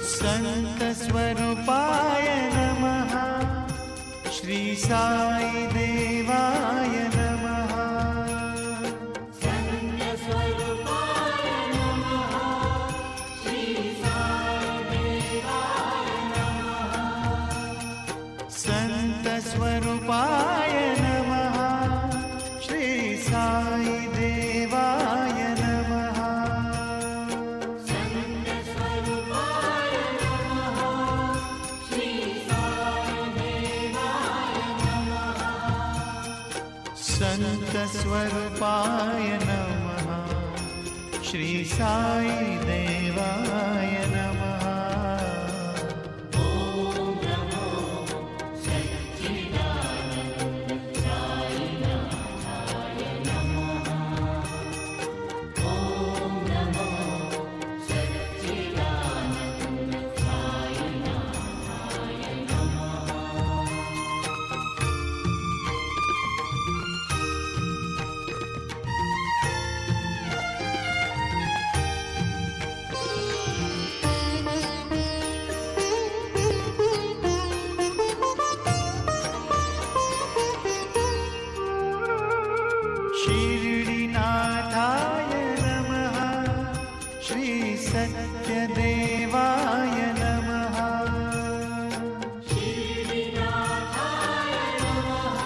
संत स्वरूपाय नमः। श्री साई देवाय नमः। संत स्वरूपाय नमः। श्री साई देवाय नमः। संत स्वरूपाय नमः। श्री साई देवाय नमः। संत स्वरूपाय नमः। श्री साई देवाय नमः। संत स्वरूपाय नमः। श्री साई देवाय नमः। ओम नमो सच्चिदानंद साईनाथाय नमः। ओम नमो सच्चिदानंद साईनाथाय नमः। शिरडीनाथाय नमः। श्री सत्यदेवाय नमः। श्रीनाथाय नमः।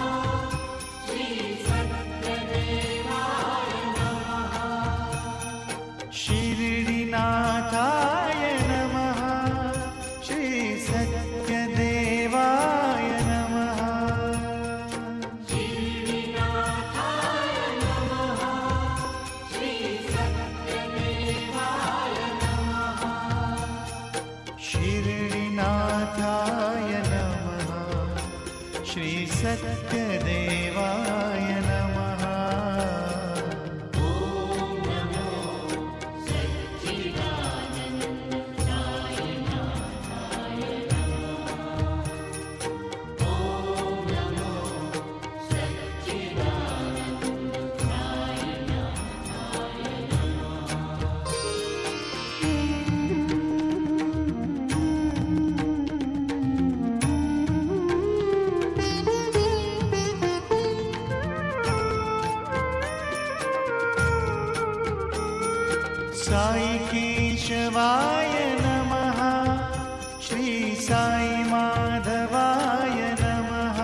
श्री सत्यदेवाय नमः। शिरडीनाथाय नमः। श्री सत्यदेवाय नमः। श्रीनाथाय नमः। श्री सत्यदेवाय नमः। शिरडीनाथाय नमः। श्री सत्यदेवाय नमः। ओम नमो सच्चिदानंद साईनाथाय नमः। ओम नमो सच्चिदानंद साईनाथाय साई केशवाय नमः। श्री साई माधवाय नमः।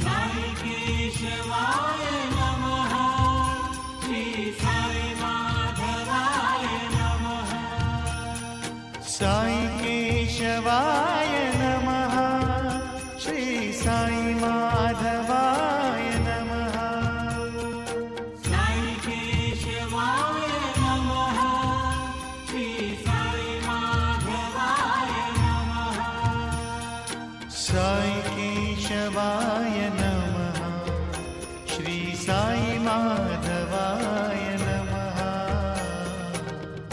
साई केशवाय नमः। श्री साई माधवाय नमः। साई केशवाय नमः। श्री साई माधवाय नमः। साई केशवाय नमः। श्री साई माधवाय नमः। साई केशवाय नमः। श्री साई माधवाय नमः।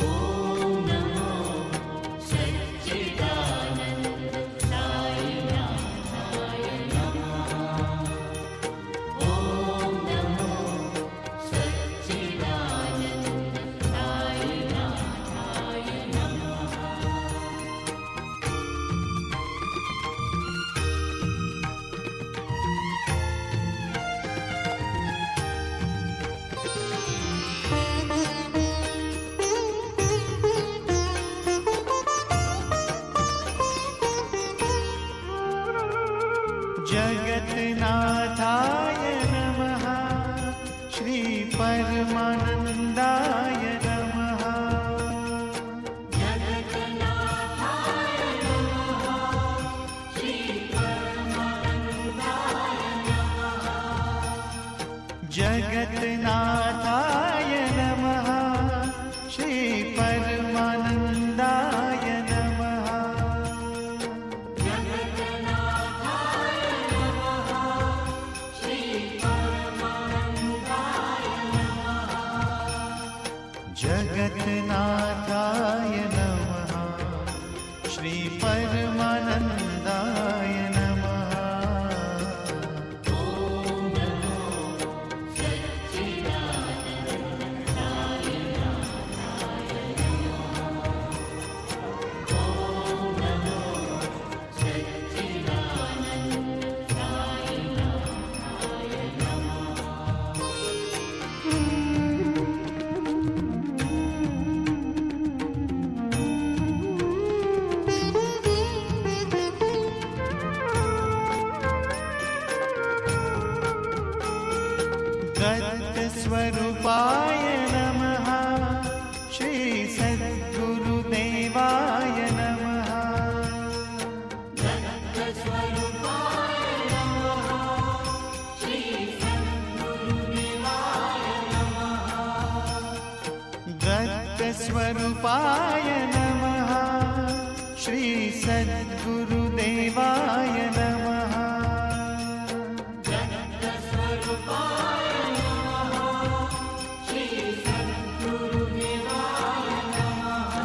ओम नमो सच्चिदानंद साईनाथाय नमः। ओम नमो सच्चिदानंद साईनाथाय नमः। जगन्नाथाय नमः। श्री परमानंदाय नमः। जगन्नाथाय नमः। श्री परमानंदाय नमः। जगन्नाथाय नमः। श्री परमानंदाय नमः। जगन्नाथाय नमः। श्री परमानंदाय नमः। जगन्नाथाय नमः। श्री परमानंदाय नमः। ओम नमो सच्चिदानंद दत्तस्वरूपाय नमः श्री सद्गुरुदेवाय नमः दत्तस्वरूपाय नमः श्री सद्गुरुदेवाय नमः दत्तस्वरूपाय नमः श्री सद्गुरुदेवाय नमः दत्तस्वरूपाय नमः श्री सद्गुरुदेवाय नमः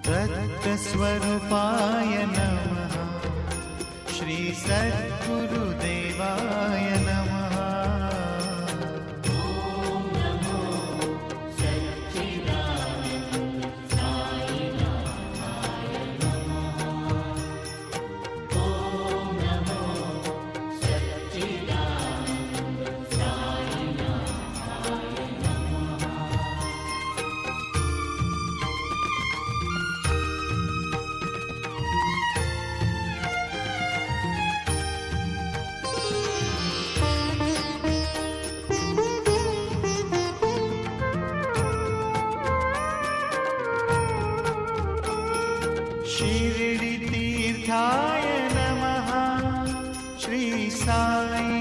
दत्तस्वरूपाय नमः श्री सद्गुरुदेवाय नमः शिरडितीर्थाय नमः श्री साई